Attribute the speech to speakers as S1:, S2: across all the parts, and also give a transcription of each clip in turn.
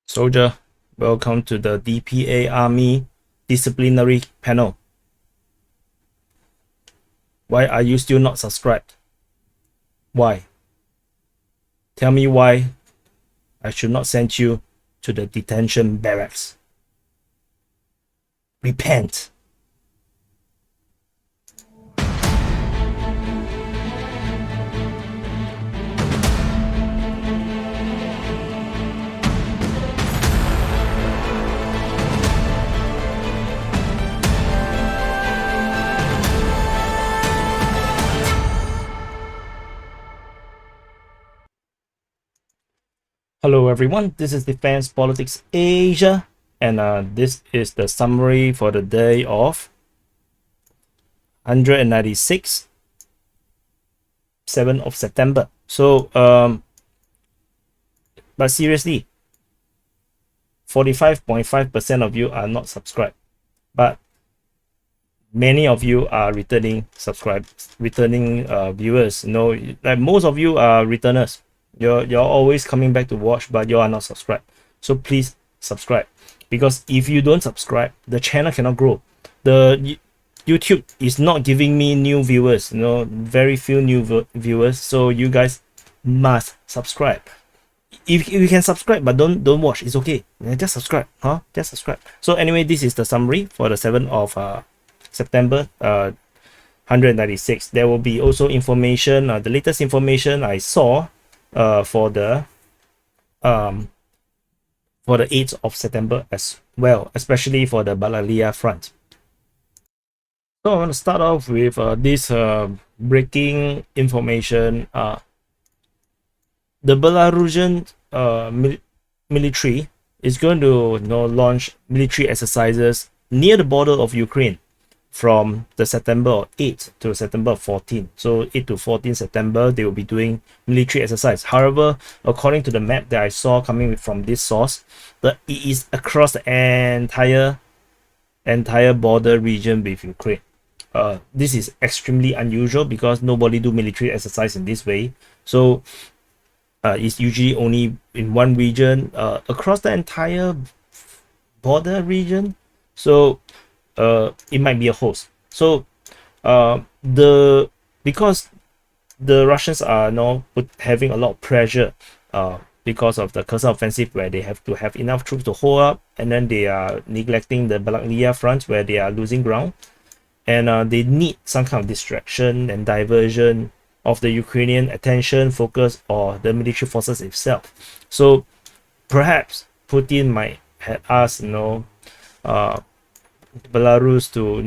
S1: Soldier, welcome to the DPA Army Disciplinary Panel. Why are you still not subscribed? Why? Tell me why I should not send you to the detention barracks. Repent. Hello everyone, this is Defense Politics Asia, and this is the summary for the day of 196, 7th of September. So, but seriously, 45.5% of you are not subscribed, but many of you are returning viewers. You know, like most of you are returners. You're always coming back to watch, but you are not subscribed. So please subscribe, because if you don't subscribe, the channel cannot grow. The YouTube is not giving me new viewers, you know, very few new viewers. So you guys must subscribe. If you can subscribe but don't watch, it's okay. Just subscribe, huh? Just subscribe. So anyway, this is the summary for the 7th of September 196. There will be also information, the latest information I saw for the 8th of September as well, especially for the Balakliya Front. So I want to start off with this breaking information. The Belarusian military is going to launch military exercises near the border of Ukraine from the September 8th to September 14th. So 8 to 14 September, they will be doing military exercise. However, according to the map that I saw coming from this source, it is across the entire border region with Ukraine. This is extremely unusual because nobody do military exercise in this way. So it's usually only in one region across the entire border region. So it might be a host. So because the Russians are now having a lot of pressure because of the Kherson offensive, where they have to have enough troops to hold up, and then they are neglecting the Balakliya Front where they are losing ground, and they need some kind of distraction and diversion of the Ukrainian attention, focus, or the military forces itself. So perhaps Putin might have asked Belarus to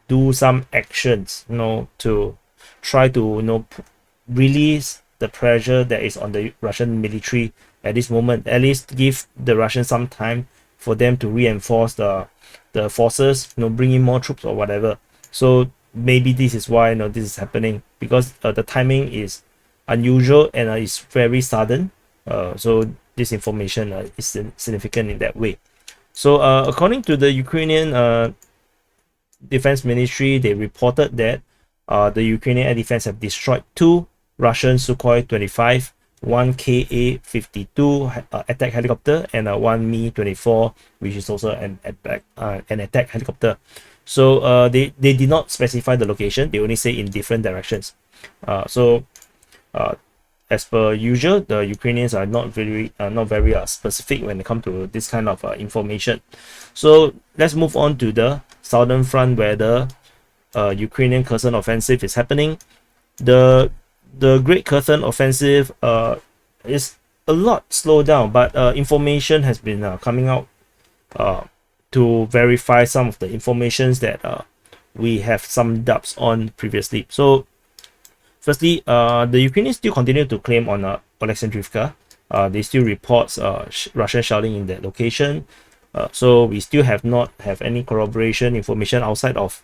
S1: do some actions to try to release the pressure that is on the Russian military at this moment. At least give the Russians some time for them to reinforce the forces, bring in more troops or whatever. So maybe this is why this is happening, because the timing is unusual and it's very sudden. So this information is significant in that way. So according to the Ukrainian Defense Ministry, they reported that the Ukrainian Air Defense have destroyed 2 Russian Sukhoi 25, 1 Ka-52 attack helicopter, and 1 Mi-24, which is also an attack helicopter. So they did not specify the location. They only say in different directions. As per usual, the Ukrainians are not very specific when it comes to this kind of information. So let's move on to the Southern Front, where the Ukrainian Kherson offensive is happening. The Great Kherson offensive is a lot slowed down, but information has been coming out to verify some of the informations that we have some doubts on previously. So firstly, the Ukrainians still continue to claim on Oleksandrivka. They still report Russian shelling in that location. So we still have not have any corroboration information outside of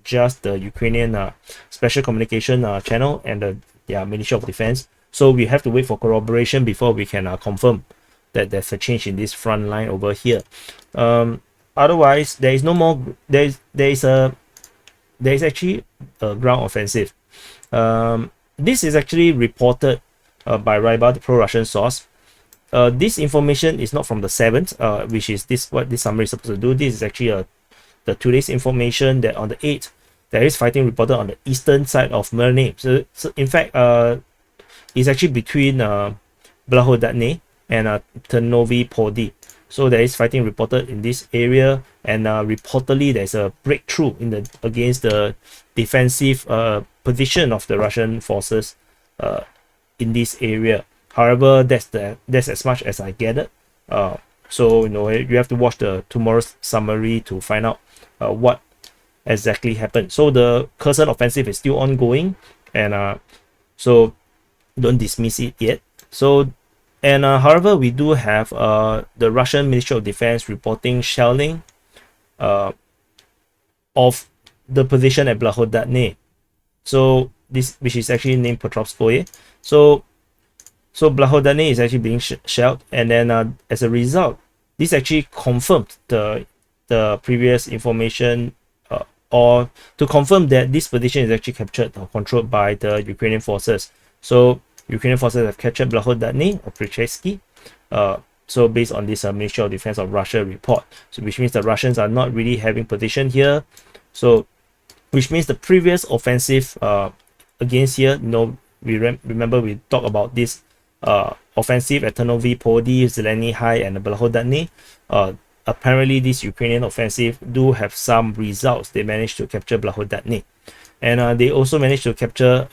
S1: just the Ukrainian special communication channel and the Ministry of Defense. So we have to wait for corroboration before we can confirm that there's a change in this front line over here. Otherwise, there is no more. There is actually a ground offensive. This is actually reported by Rybar, the pro-Russian source. this information is not from the 7th, which is this what this summary is supposed to do. This is actually the today's information that on the 8th there is fighting reported on the eastern side of Myrne. So in fact, it's actually between Blahodatne and Ternovi Pody. So there is fighting reported in this area, and reportedly there's a breakthrough against the defensive position of the Russian forces in this area. However, that's as much as I gathered. So you have to watch tomorrow's summary to find out what exactly happened. So the Kherson offensive is still ongoing, and so don't dismiss it yet. So however, we do have the Russian Ministry of Defense reporting shelling of the position at Blahodatne. So this, which is actually named Petrivske. So Blahodatne is actually being shelled, and then as a result, this actually confirmed the previous information, or to confirm that this position is actually captured or controlled by the Ukrainian forces. So Ukrainian forces have captured Blahodatne or Petrivske. So based on this Ministry of Defense of Russia report, so which means the Russians are not really having position here. So which means the previous offensive against here, remember we talked about this offensive at Ternovi Pody, Zelenyi Hai, and Blahodatne. Apparently this Ukrainian offensive do have some results. They managed to capture Blahodatne, and they also managed to capture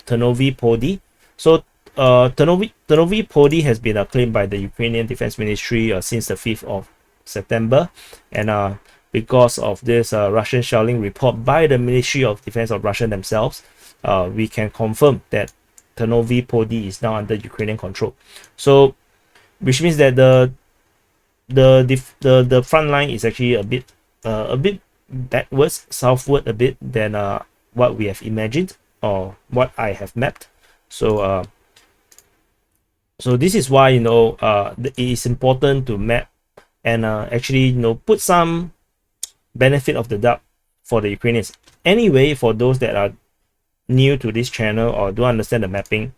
S1: Ternovi Pody. So Ternovi Pody has been claimed by the Ukrainian Defense Ministry since the 5th of September, and because of this Russian shelling report by the Ministry of Defense of Russia themselves, we can confirm that Ternovi Pody is now under Ukrainian control. So which means that the front line is actually a bit backwards, southward a bit than what we have imagined or what I have mapped. So so this is why it is important to map and actually put some benefit of the doubt for the Ukrainians. Anyway, for those that are new to this channel or don't understand the mapping,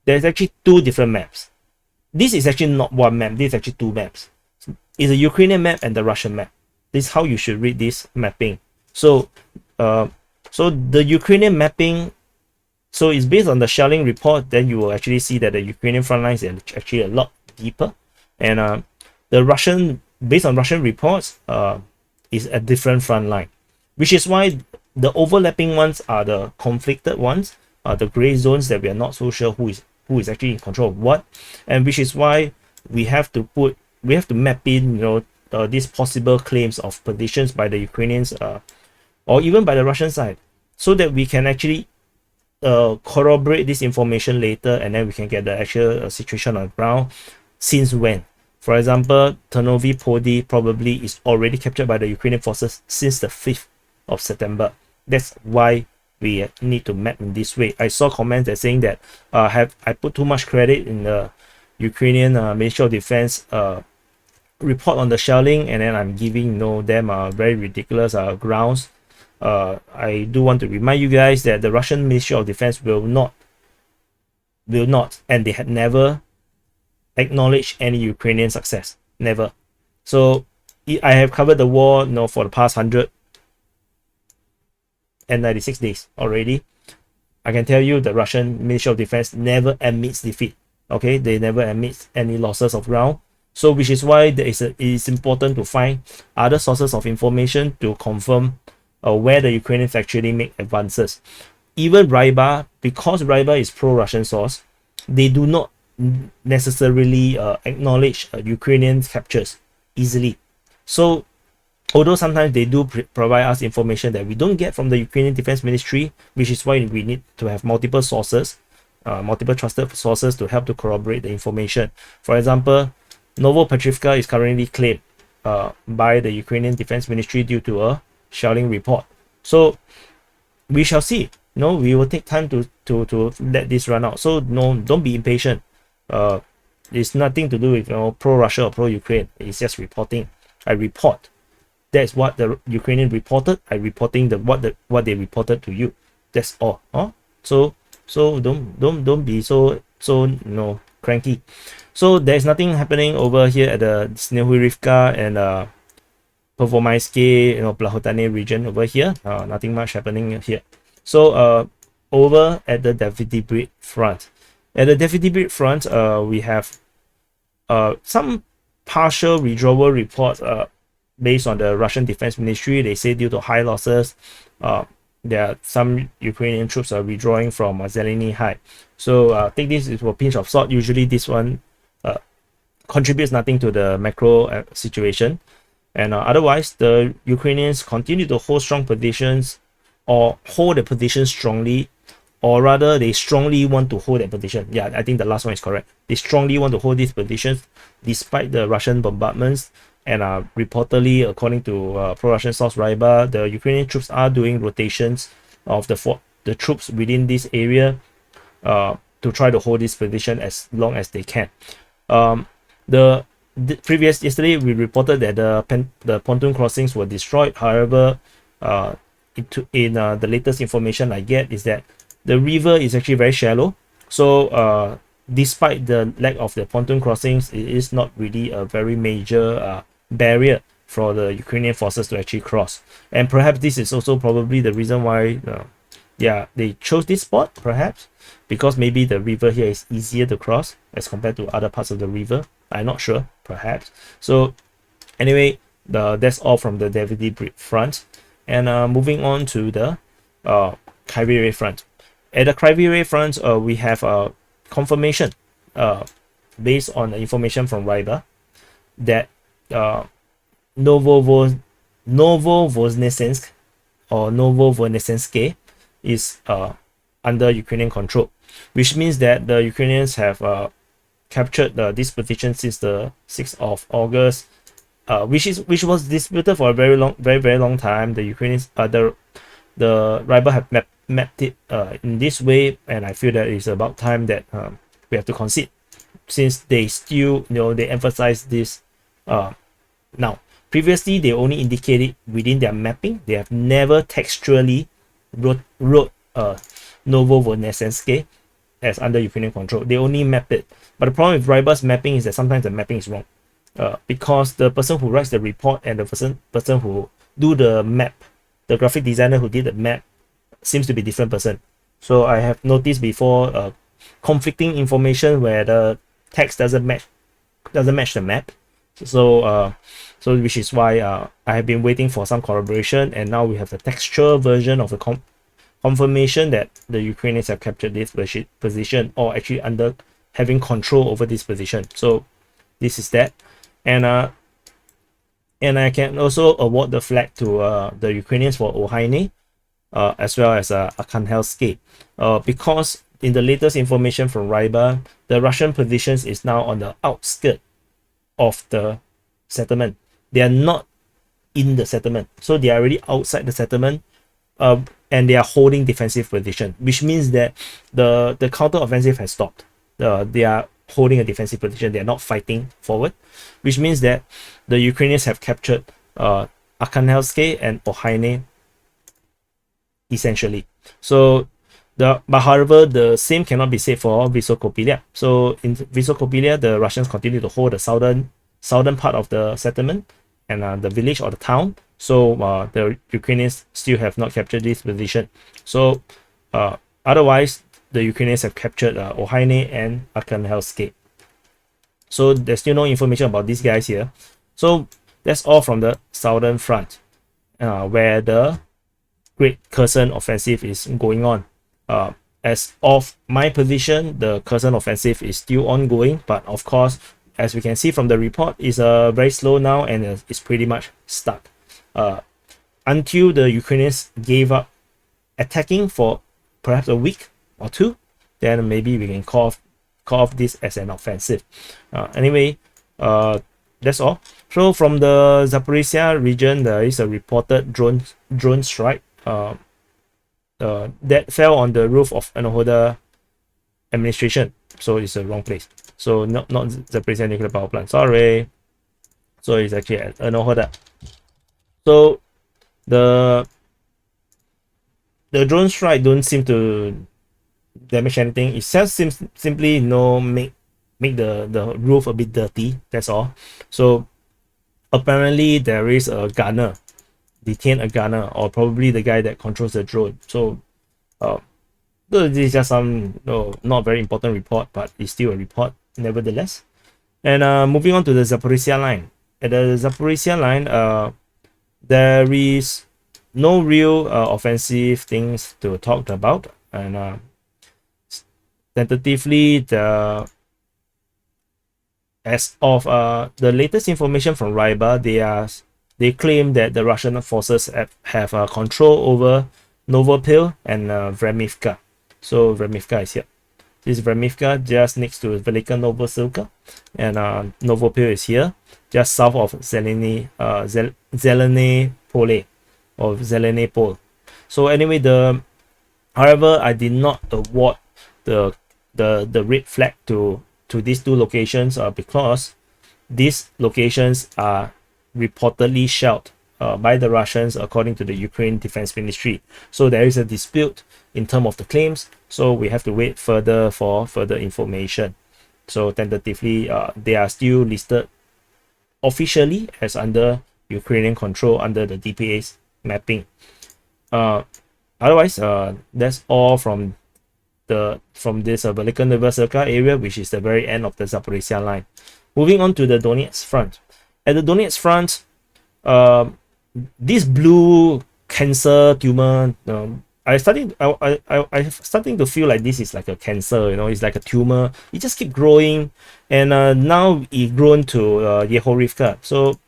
S1: there's actually two different maps. This is actually not one map, this is actually two maps. It's a Ukrainian map and the Russian map. This is how you should read this mapping. So so the Ukrainian mapping, so it's based on the shelling report. Then you will actually see that the Ukrainian front lines are actually a lot deeper, and the Russian, based on Russian reports, is a different front line, which is why the overlapping ones are the conflicted ones, the gray zones that we are not so sure who is actually in control of what, and which is why we have to map in these possible claims of positions by the Ukrainians or even by the Russian side, so that we can actually corroborate this information later, and then we can get the actual situation on the ground. Since when? For example, Ternovi Pody probably is already captured by the Ukrainian forces since the 5th of September. That's why we need to map in this way. I saw comments that saying that have I put too much credit in the Ukrainian Ministry of Defense report on the shelling, and then I'm giving them very ridiculous grounds. I do want to remind you guys that the Russian Ministry of Defense will not, and they had never acknowledged any Ukrainian success. Never. So I have covered the war for the past 196 days already. I can tell you the Russian Ministry of Defense never admits defeat. Okay, they never admit any losses of ground. So which is why it is important to find other sources of information to confirm where the Ukrainians actually make advances. Even Rybar, because Rybar is pro-Russian source, they do not necessarily acknowledge Ukrainian captures easily. So although sometimes they do provide us information that we don't get from the Ukrainian Defense Ministry, which is why we need to have multiple sources, multiple trusted sources to help to corroborate the information. For example, Novobakhmutivka is currently claimed by the Ukrainian Defense Ministry due to a shelling report. So we shall see. We will take time to let this run out. So don't be impatient. It's nothing to do with pro-Russia or pro-Ukraine. It's just reporting. I report. That's what the Ukrainian reported. I reporting what they reported to you. That's all. So don't be so cranky. So there's nothing happening over here at the Yehorivka and Pervomaiske, Blahodatne region over here. Nothing much happening here. So over at the Davydiv Brid Front. At the Davydiv Brid Front, we have some partial withdrawal reports based on the Russian Defense Ministry. They say due to high losses, there are some Ukrainian troops are withdrawing from Zelenyi Hai. So take this with a pinch of salt. Usually this one contributes nothing to the macro situation. And otherwise, the Ukrainians continue to hold strong positions or hold the position strongly, or rather they strongly want to hold that position. Yeah, I think the last one is correct. They strongly want to hold these positions despite the Russian bombardments. And reportedly, according to pro-Russian source Ryba, the Ukrainian troops are doing rotations of the troops within this area to try to hold this position as long as they can. Yesterday we reported that the pontoon crossings were destroyed. However, the latest information I get is that the river is actually very shallow. So despite the lack of the pontoon crossings, it is not really a very major barrier for the Ukrainian forces to actually cross. And perhaps this is also probably the reason why they chose this spot, perhaps because maybe the river here is easier to cross as compared to other parts of the river. I'm not sure, perhaps. So anyway, that's all from the Davydiv Brid Front. And moving on to the Kryvyi Rih Front. At the Kryvyi Rih Front, we have a confirmation based on the information from Ryba that Novovoznesenske or Novovoznesenske is under Ukrainian control, which means that the Ukrainians have captured this position since the 6th of August, which was disputed for a very long time. The Ukrainians, the Ryba have mapped it in this way, and I feel that it's about time that we have to concede, since they still, they emphasize this now. Previously, they only indicate it within their mapping. They have never textually wrote Novovoznesenske as under Ukrainian control. They only map it. But the problem with Ryba's mapping is that sometimes the mapping is wrong, because the person who writes the report and the person who do the map, the graphic designer who did the map, seems to be different person. So I have noticed before conflicting information where the text doesn't match the map. So which is why I have been waiting for some corroboration, and now we have the textual version of the confirmation that the Ukrainians have captured this position, or actually under having control over this position. So this is that. And I can also award the flag to the Ukrainians for Olhyne, as well as Arkhanhelske, because in the latest information from Ryba, the Russian positions is now on the outskirts of the settlement. They are not in the settlement, so they are already outside the settlement, and they are holding defensive position, which means that the counter offensive has stopped. They are holding a defensive position. They are not fighting forward, which means that the Ukrainians have captured Arkhanhelske and Olhyne essentially. So but however, the same cannot be said for Vysokopilia. So in Vysokopilia, the Russians continue to hold the southern part of the settlement and the village or the town. So the Ukrainians still have not captured this position. So otherwise, the Ukrainians have captured Olhyne and Arkhanhelske. So there's still no information about these guys here. So that's all from the southern front, where the Great Kherson Offensive is going on. As of my position, the Kherson Offensive is still ongoing, but of course, as we can see from the report, is very slow now, and it's pretty much stuck. Until the Ukrainians gave up attacking for perhaps a week or two, then maybe we can call off this as an offensive. Anyway, that's all. So from the Zaporizhzhia region, there is a reported drone strike that fell on the roof of Enerhodar administration. So it's the wrong place. So not Zaporizhzhia nuclear power plant. Sorry. So it's actually at Enerhodar. So the drone strike don't seem to damage anything. It just seems simply make make the roof a bit dirty. That's all. So apparently there is a gunner, detained a gunner, or probably the guy that controls the drone. So this is just some not very important report, but it's still a report nevertheless. And moving on to the Zaporizhzhia Line. At the Zaporizhzhia Line, there is no real offensive things to talk about, and tentatively, as of the latest information from Ryba, they claim that the Russian forces have control over Novopil and Vremivka. So Vremivka is here. This is Vremivka, just next to Velika Novosilka, and Novopil is here, just south of Zelenyi Pole or Zelenyi Pole. So anyway, however, I did not award the red flag to these two locations because these locations are reportedly shelled by the Russians, according to the Ukraine Defense Ministry. So there is a dispute in terms of the claims, so we have to wait further for further information. So tentatively, they are still listed officially as under Ukrainian control under the DPA's mapping. Otherwise, that's all from this Velika Novosilka area, which is the very end of the Zaporizhzhia Line. Moving on to the Donetsk Front. At the Donetsk Front, this blue cancer tumor, I'm starting to feel like this is like a cancer, it's like a tumor. It just keep growing, and now it grown to Yehorivka. So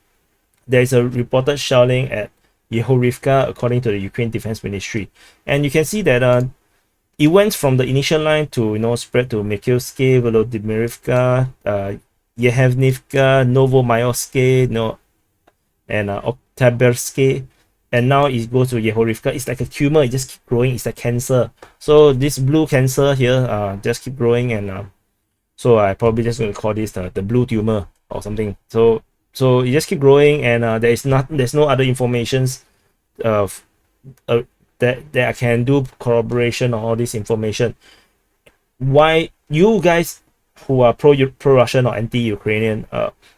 S1: there's a reported shelling at Yehorivka, according to the Ukraine Defense Ministry, and you can see that it went from the initial line to spread to Mykolaivka, Volodymyrivka, Yehorivka, Novobakhmutivka, and Oktyabrsky, and now it goes to Yehorivka. It's like a tumor, it just keep growing. It's like cancer. So this blue cancer here just keep growing, and so I probably just going to call this the blue tumor or something. So it just keep growing, and there's no other informations that I can do corroboration on all this information. Why you guys who are pro-Russian or anti-Ukrainian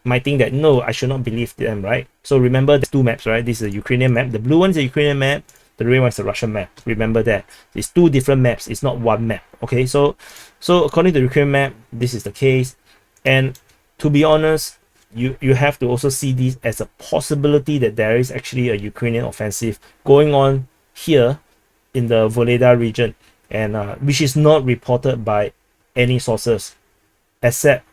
S1: might think that no, I should not believe them, right? So remember the two maps, right? This is a Ukrainian map. The blue one is a Ukrainian map. The red one is a Russian map. Remember that. It's two different maps. It's not one map. Okay, so according to the Ukrainian map, this is the case. And to be honest, you have to also see this as a possibility that there is actually a Ukrainian offensive going on here in the Voleda region, and which is not reported by any sources, except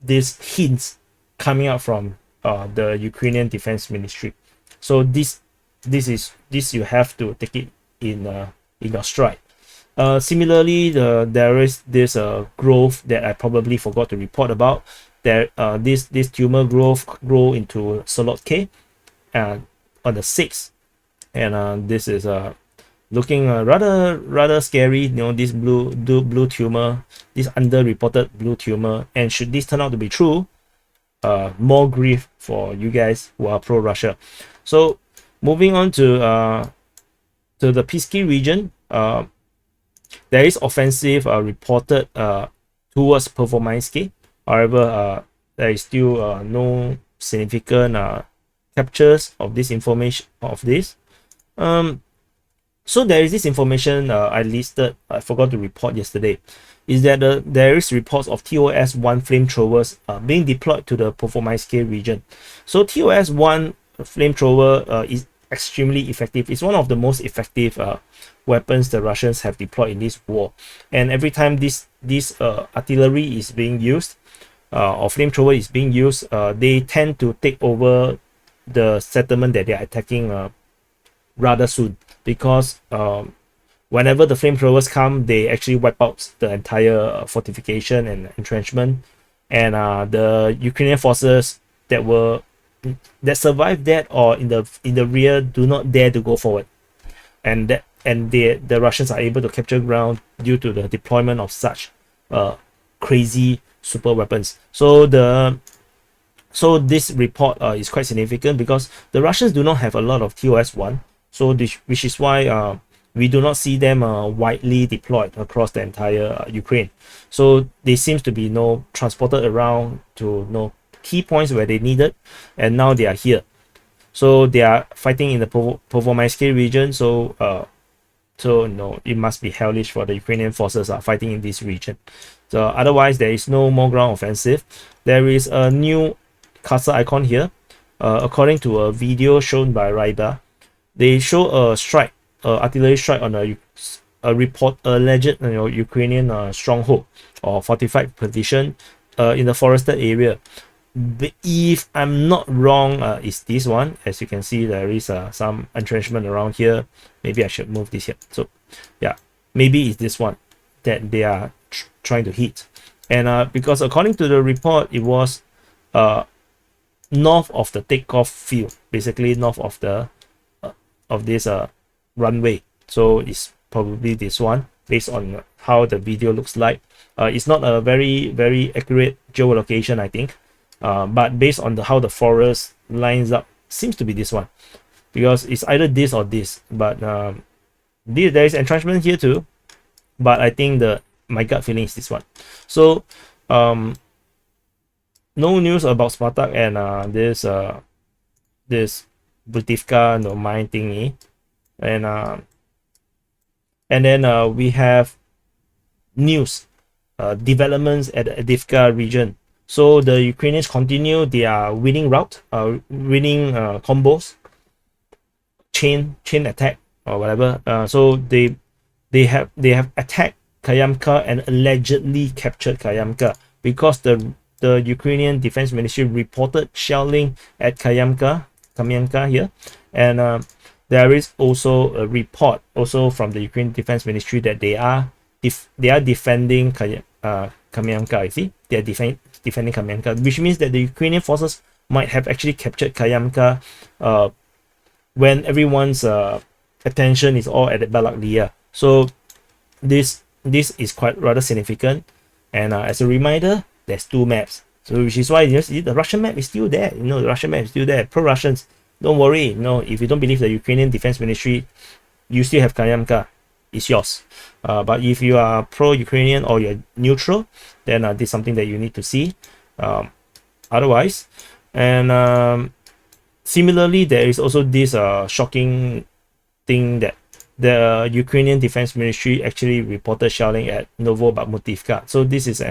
S1: these hints coming out from the Ukrainian Defense Ministry. So this you have to take it in your stride. Similarly, there is this growth that I probably forgot to report about. There, this tumor grow into Solodke on the 6th, and this is looking rather scary. This blue tumor, this underreported blue tumor, and should this turn out to be true, more grief for you guys who are pro-Russia. So moving on to the Petrivske region, there is offensive reported towards Pervomaiske. However, there is still no significant captures of this information of this. So there is this information I listed, I forgot to report yesterday, is that there is reports of TOS-1 Flamethrowers being deployed to the Pervomaiske region. So TOS-1 Flamethrower is extremely effective. It's one of the most effective weapons the Russians have deployed in this war. And every time this artillery is being used, or flamethrower is being used, they tend to take over the settlement that they are attacking rather soon, because whenever the flamethrowers come, they actually wipe out the entire fortification and entrenchment, and the Ukrainian forces that survived that or in the rear do not dare to go forward, and the Russians are able to capture ground due to the deployment of such crazy super weapons. So this report is quite significant because the Russians do not have a lot of TOS-1, so which is why we do not see them widely deployed across the entire Ukraine. So they seems to be transported around to key points where they needed, and now they are here. So they are fighting in the Pervomaiske region. So it must be hellish for the Ukrainian forces are fighting in this region. So otherwise, there is no more ground offensive. There is a new cursor icon here. According to a video shown by Ryba, they show a strike, artillery strike on a alleged Ukrainian stronghold or fortified position in the forested area. But if I'm not wrong, it's this one. As you can see, there is some entrenchment around here. Maybe I should move this here. So yeah, maybe it's this one that they are trying to hit. And because according to the report, it was north of the takeoff field, basically north of the of this runway. So it's probably this one based on how the video looks like. It's not a very accurate geolocation, I think. But based on how the forest lines up, seems to be this one, because it's either this or this. But there is entrenchment here too, but I think my gut feeling is this one. So no news about Spartak and this Butivka mine thingy, and then we have news developments at the Avdiivka region. So the Ukrainians continue their winning route, winning combos, chain attack or whatever. So they have attacked Kamyanka and allegedly captured Kamyanka, because the Ukrainian Defense Ministry reported shelling at Kamyanka here, and there is also a report also from the Ukrainian Defense Ministry that they are defending Kamyanka. You see, they are defending Kamyanka, which means that the Ukrainian forces might have actually captured Kamyanka when everyone's attention is all at the Balakliya. So this is quite rather significant. And as a reminder, there's two maps. So which is why the Russian map is still there. The Russian map is still there. Pro-Russians, don't worry. If you don't believe the Ukrainian Defense Ministry, you still have Kamyanka. It's yours. But if you are pro-Ukrainian or you're neutral, then this is something that you need to see. Otherwise, and similarly, there is also this shocking thing that the Ukrainian Defense Ministry actually reported shelling at Novobakhmutivka. So this is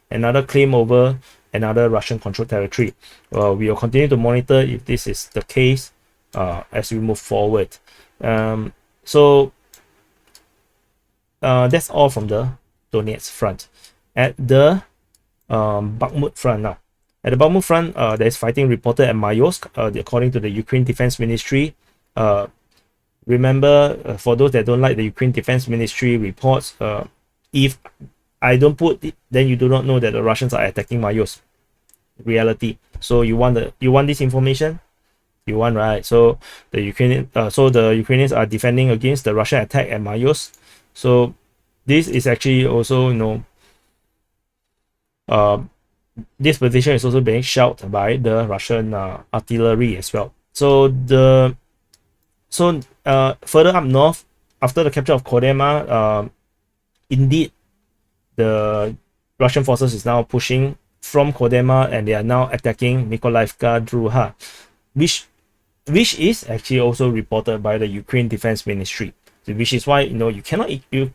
S1: another claim over another Russian controlled territory. We will continue to monitor if this is the case as we move forward. So that's all from the Donetsk Front. At the Bakhmut Front now. At the Bakhmut Front, there is fighting reported at Mayorsk, according to the Ukraine Defense Ministry. Remember, for those that don't like the Ukraine Defense Ministry reports, if I don't put it, then you do not know that the Russians are attacking Mayorsk. Reality. So you want this information? You want, right? So the Ukrainians are defending against the Russian attack at Mayorsk. So this is actually also, this position is also being shelled by the Russian artillery as well. So further up north, after the capture of Kodema, indeed the Russian forces is now pushing from Kodema, and they are now attacking Mykolaivka, Druha, which is actually also reported by the Ukraine Defense Ministry. Which is why you cannot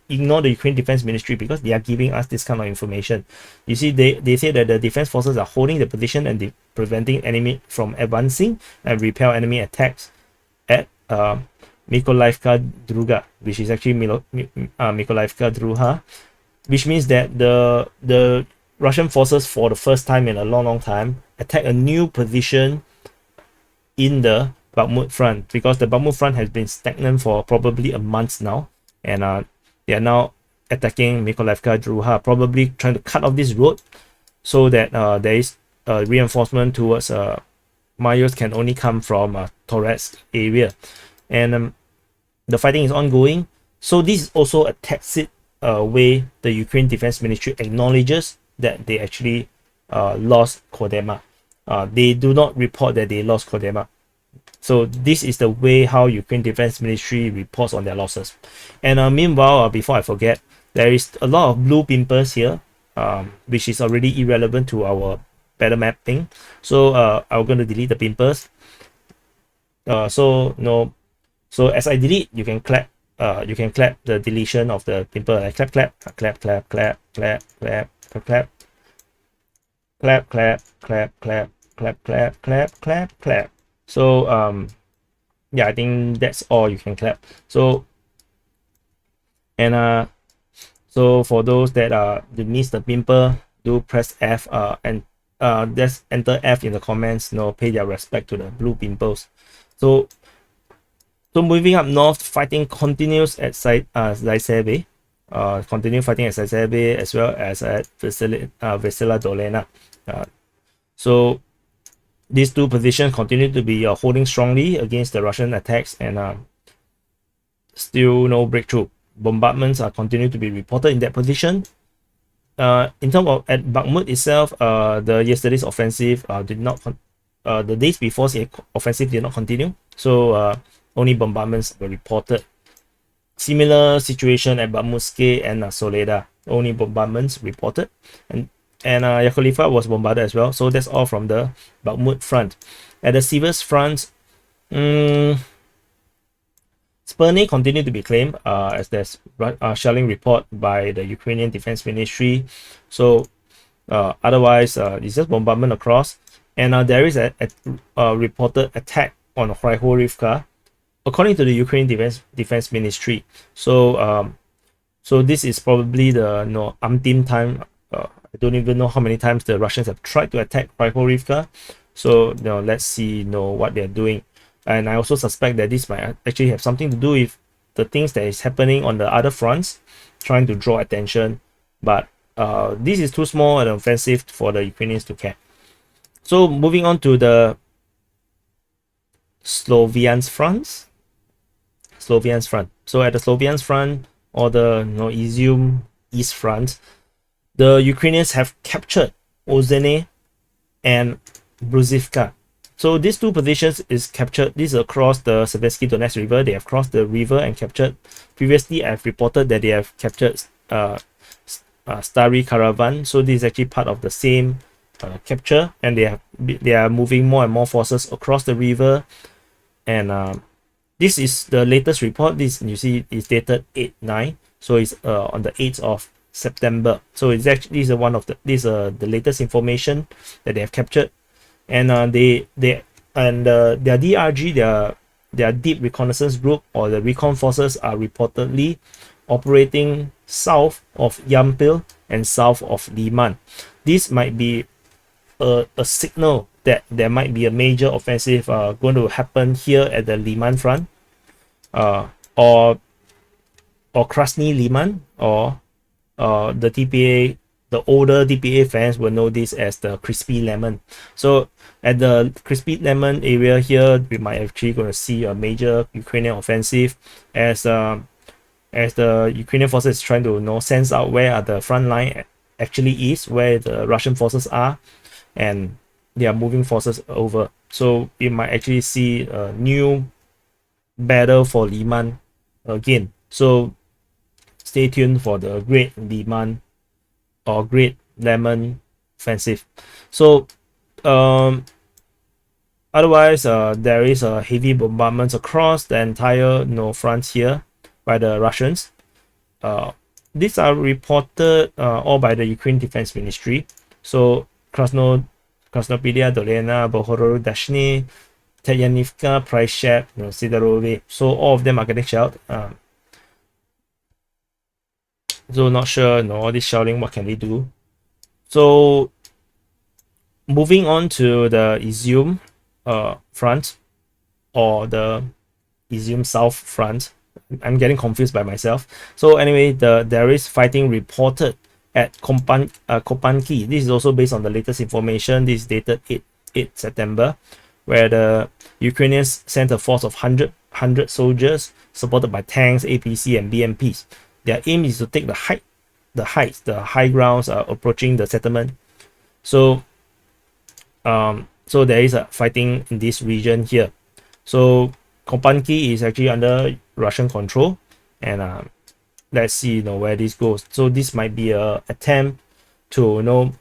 S1: ignore the Ukraine Defense Ministry, because they are giving us this kind of information. You see, they say that the defense forces are holding the position and preventing enemy from advancing and repel enemy attacks at Mykolaivka Druga, which is actually Mykolaivka Druha, which means that the Russian forces, for the first time in a long time, attack a new position in the Bakhmut Front, because the Bakhmut Front has been stagnant for probably a month now, and they are now attacking Mykolaivka Druha, probably trying to cut off this road so that there is reinforcement towards Mayorsk can only come from Toretsk area, and the fighting is ongoing. So this is also a tacit way the Ukraine Defense Ministry acknowledges that they actually lost Kodema. They do not report that they lost Kodema. So this is the way how Ukraine Defense Ministry reports on their losses. And meanwhile, before I forget, there is a lot of blue pimpers here, which is already irrelevant to our battle mapping. So I'm going to delete the pimpers. So as I delete, you can clap the deletion of the pimple. Like clap, clap, clap, clap, clap, clap, clap, clap, clap, clap, clap, clap, clap, clap, clap, clap, clap, clap. So yeah, I think that's all you can clap. So and so for those that miss the pimple, do press F and just enter F in the comments. Pay their respect to the blue pimples. So moving up north, fighting continues at Zaitseve. Continue fighting at Zaitseve as well as at Vesela Dolena. So these two positions continue to be holding strongly against the Russian attacks, and still no breakthrough. Bombardments are continue to be reported in that position. In terms of at Bakhmut itself, the yesterday's offensive did not the days before the offensive did not continue, so only bombardments were reported. Similar situation at Bakhmutske and Soleda, only bombardments reported, and Yehorivka was bombarded as well. So that's all from the Bakhmut front. At the Seversk front, Myrne continued to be claimed as there's shelling report by the Ukrainian Defense Ministry. So otherwise, it's just bombardment across. And there is a reported attack on Yehorivka, according to the Ukrainian Defense Ministry. So so this is probably the umpteenth time. I don't even know how many times the Russians have tried to attack Yehorivka. So let's see what they're doing. And I also suspect that this might actually have something to do with the things that is happening on the other fronts, trying to draw attention. But this is too small an offensive for the Ukrainians to care. So moving on to the Slovyansk Front. So at the Slovyansk Front, or the Izium East Front, the Ukrainians have captured Olhyne and Bruzivka. So these two positions is captured. This is across the Sept Donetsk River. They have crossed the river and captured. Previously, I've reported that they have captured Stary Caravan. So this is actually part of the same capture, and they are moving more and more forces across the river. And this is the latest report. This you see is dated 8/9, so it's on the 8th of September. So it's actually the latest information that they have captured. And their DRG, their Deep Reconnaissance Group, or the recon forces, are reportedly operating south of Yampil and south of Lyman. This might be a signal that there might be a major offensive going to happen here at the Lyman front, or Krasny Lyman, or the TPA. The older DPA fans will know this as the Crispy Lemon. So at the Crispy Lemon area here, we might actually going to see a major Ukrainian offensive as the Ukrainian forces is trying to sense out where are the front line actually is, where the Russian forces are, and they are moving forces over. So we might actually see a new battle for Lyman again. So stay tuned for the Great Lyman or Great Lemon Offensive. So otherwise, there is a heavy bombardments across the entire front here by the Russians. These are reported all by the Ukraine Defense Ministry. So Krasnopedia, Dolena, Blahodatne, Yehorivka, Prishep, Sidorove. So all of them are getting shelled. So not sure, all this shelling, what can they do? So moving on to the Izium front, or the Izium South front. I'm getting confused by myself. So anyway, there is fighting reported at Kopanki. This is also based on the latest information. This is dated 8 September, where the Ukrainians sent a force of 100 soldiers supported by tanks, APC, and BMPs. Their aim is to take the high grounds approaching the settlement. So so there is a fighting in this region here. So Kopanki is actually under Russian control, and let's see where this goes. So this might be a attempt to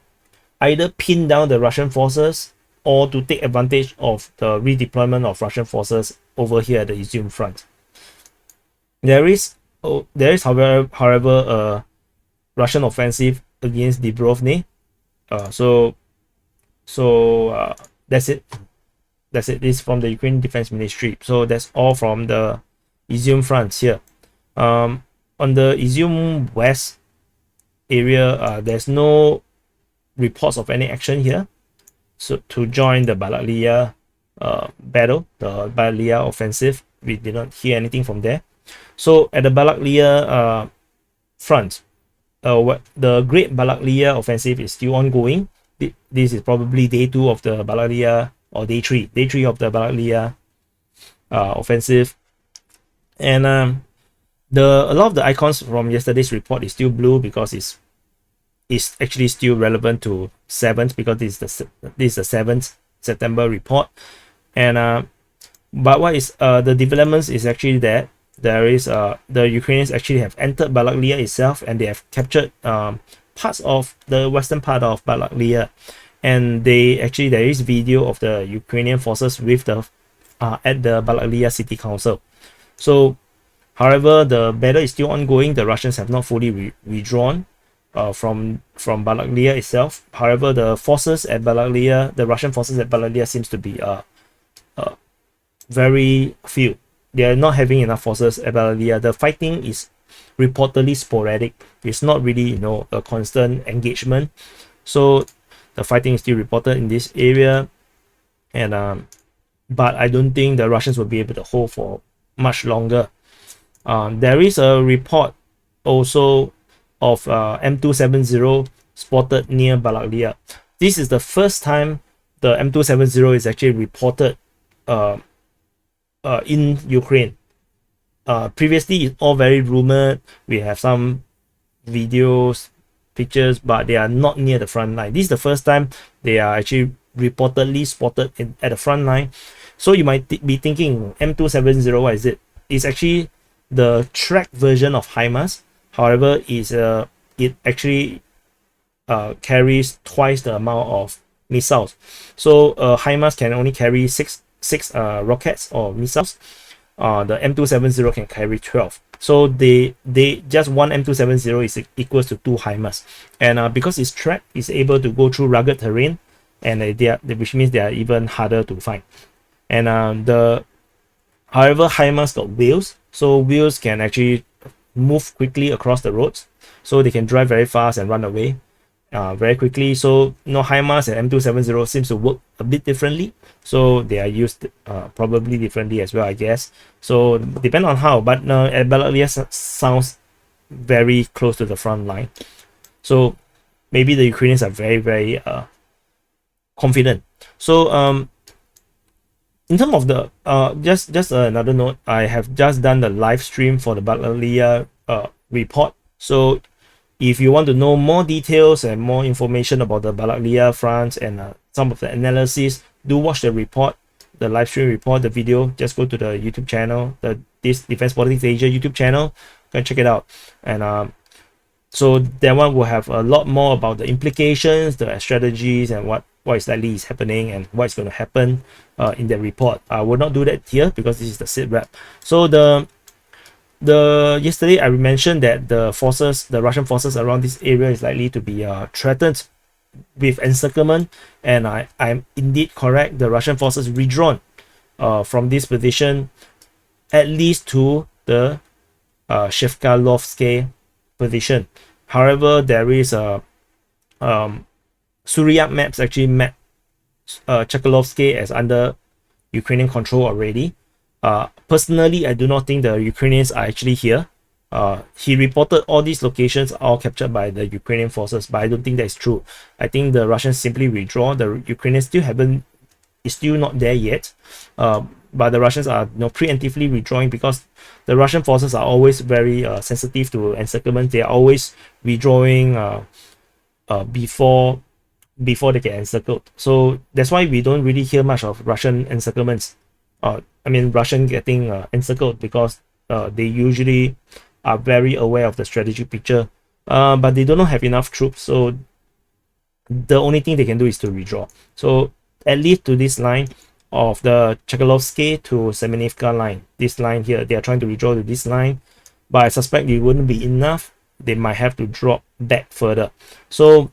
S1: either pin down the Russian forces or to take advantage of the redeployment of Russian forces over here at the Izium front. There is however a Russian offensive against Dubrovnik. That's it. This is from the Ukrainian Defense Ministry. So that's all from the Izium front here. On the Izium West area, there's no reports of any action here. So to join the Balakliya battle, the Balakliya offensive, we did not hear anything from there. So at the Balakliya front, the Great Balakliya offensive is still ongoing. This is probably day 2 of the Balakliya, or day 3 of the Balakliya offensive. And a lot of the icons from yesterday's report is still blue because it's actually still relevant to 7th, because this is the 7th September report. And but what is the developments is actually that there is the Ukrainians actually have entered Balakliya itself, and they have captured parts of the western part of Balakliya, and there is video of the Ukrainian forces with the at the Balakliya City Council. So however, the battle is still ongoing. The Russians have not fully withdrawn from Balakliya itself. However, the Russian forces at Balakliya seems to be very few. They are not having enough forces at Balakliya. The fighting is reportedly sporadic. It's not really a constant engagement. So the fighting is still reported in this area, and but I don't think the Russians will be able to hold for much longer. There is a report also of M270 spotted near Balakliya. This is the first time the M270 is actually reported in Ukraine. Previously, it's all very rumored. We have some videos, pictures, but they are not near the front line. This is the first time they are actually reportedly spotted at the front line. So you might be thinking, M270, what is it? It's actually the tracked version of HIMARS. However, it actually carries twice the amount of missiles. So HIMARS can only carry six rockets or missiles. The M270 can carry 12. So they just one M270 is equals to 2 HIMARS, and because it's tracked, it's able to go through rugged terrain, and which means they are even harder to find. And however, HIMARS got wheels, so wheels can actually move quickly across the roads, so they can drive very fast and run away very quickly. So HIMARS and M270 seems to work a bit differently, so they are used probably differently as well, I guess. So depend on how, but at Balakliya sounds very close to the front line, so maybe the Ukrainians are very, very confident. So in terms of the just another note, I have just done the live stream for the Balakliya report. So if you want to know more details and more information about the Balakliya front and some of the analysis, do watch the report, the live stream report, the video. Just go to the YouTube channel, this Defense Politics Asia YouTube channel. Go and check it out. And so that one will have a lot more about the implications, the strategies, and what is likely is happening and what is going to happen in the report. I will not do that here because this is the sit rep. So yesterday I mentioned that the Russian forces around this area is likely to be threatened with encirclement, and I'm indeed correct. The Russian forces withdrawn from this position, at least to the Shevkalovske position. However, there is a Suryak maps actually map Chekalovske as under Ukrainian control already. Personally, I do not think the Ukrainians are actually here. He reported all these locations are all captured by the Ukrainian forces, but I don't think that is true. I think the Russians simply withdraw. The Ukrainians is still not there yet. But the Russians are preemptively withdrawing because the Russian forces are always very sensitive to encirclement. They are always withdrawing before they get encircled. So that's why we don't really hear much of Russian encirclements I mean, Russian getting encircled, because they usually are very aware of the strategic picture, but they do not have enough troops, so the only thing they can do is to withdraw. So at least to this line of the Chekalovsky to Semenivka line, this line here, they are trying to withdraw to this line, but I suspect it wouldn't be enough. They might have to drop back further. So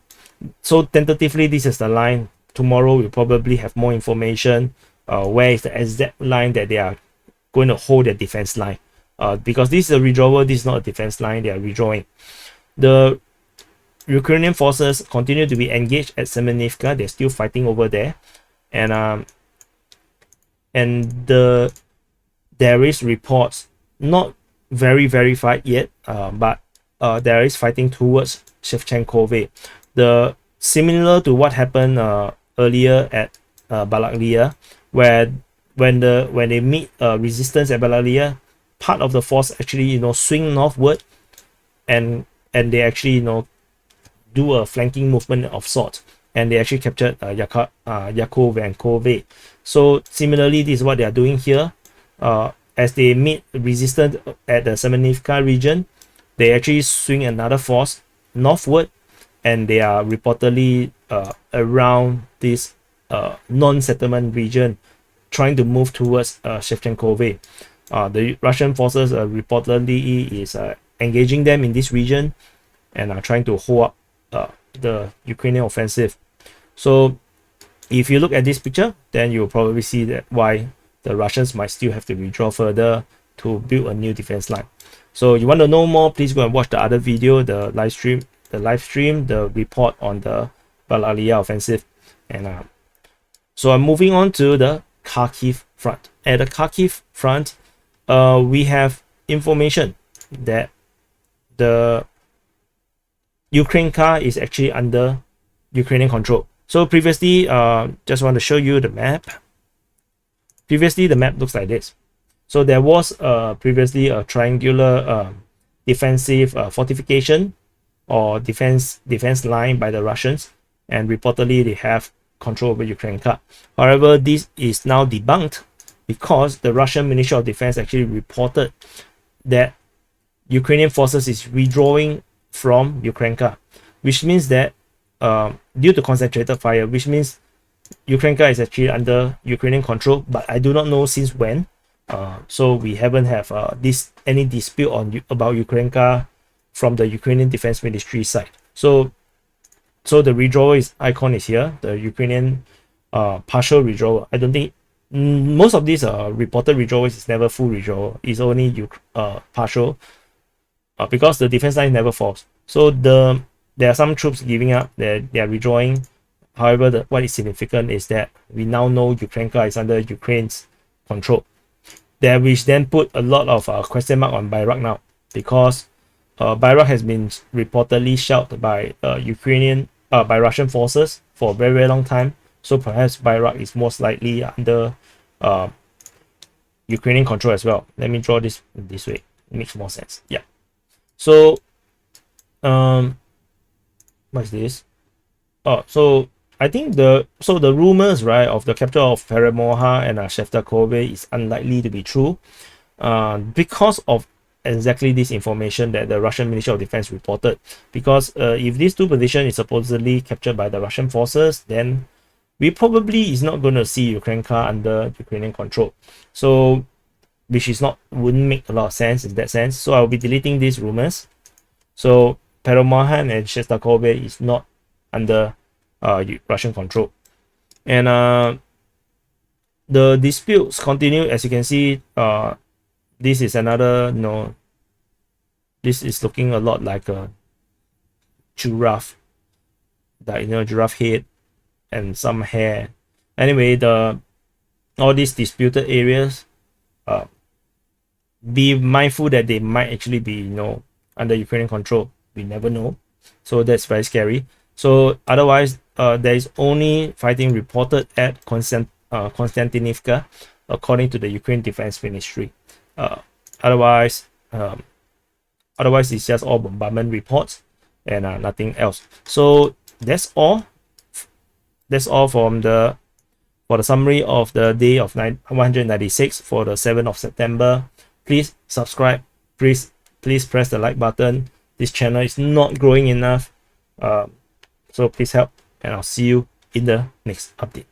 S1: tentatively, this is the line. Tomorrow we'll probably have more information. Where is the exact line that they are going to hold their defense line? Because this is a withdrawal, this is not a defense line. They are withdrawing. The Ukrainian forces continue to be engaged at Semenivka. They're still fighting over there, and there is reports, not very verified yet, but there is fighting towards Shevchenkove. Similar to what happened earlier at Balakliya, where when they meet resistance at Balakliya, part of the force actually swing northward, and they actually do a flanking movement of sorts, and they actually captured Yakov and Kove. So similarly, this is what they are doing here. As they meet resistance at the Semenivka region, they actually swing another force northward, and they are reportedly around this non-settlement region, trying to move towards Shevchenkove. The Russian forces reportedly is engaging them in this region, and are trying to hold up the Ukrainian offensive. So if you look at this picture, then you'll probably see that why the Russians might still have to withdraw further to build a new defense line. So you want to know more, please go and watch the other video, the live stream, the report on the Balakliya offensive. And so I'm moving on to the Kharkiv front. At the Kharkiv front, we have information that the Ukrainka is actually under Ukrainian control. So previously, just want to show you the map. Previously, the map looks like this. So there was previously a triangular defensive fortification or defense line by the Russians, and reportedly they have control over Ukrainka. However, this is now debunked because the Russian Ministry of Defense actually reported that Ukrainian forces is withdrawing from Ukrainka, which means that due to concentrated fire, which means Ukrainka is actually under Ukrainian control, but I do not know since when. So we haven't have any dispute about Ukrainka from the Ukrainian Defense Ministry side. So the withdrawal icon is here, the Ukrainian partial withdrawal. I don't think most of these reported withdrawals is never full withdrawal. It's only partial, because the defense line never falls. So there are some troops giving up, they are withdrawing. However, what is significant is that we now know Ukrainka is under Ukraine's control. That which then put a lot of question mark on Bayrak now, because Bayrak has been reportedly shelled by by Russian forces for a very, very long time. So perhaps Bayrak is most likely under Ukrainian control as well. Let me draw this way. It makes more sense. Yeah. So what is this? So I think the rumors, right, of the capture of Pervomaiske and Shevchenkove is unlikely to be true, because of exactly this information that the Russian Ministry of Defense reported. Because if these two positions is supposedly captured by the Russian forces, then we probably is not going to see Ukrainka under Ukrainian control. So which wouldn't make a lot of sense in that sense. So I'll be deleting these rumors. So Pervomaiske and Shevchenkove is not under Russian control, and the disputes continue. As you can see, this is another, this is looking a lot like a giraffe, giraffe head and some hair. Anyway, all these disputed areas, be mindful that they might actually be under Ukrainian control. We never know, so that's very scary. So otherwise, there is only fighting reported at Konstantinivka, according to the Ukraine Defense Ministry. Otherwise, it's just all bombardment reports and nothing else. So that's all. That's all from the for the summary of the day of 196 for the 7th of September. Please subscribe. Please press the like button. This channel is not growing enough. So please help, and I'll see you in the next update.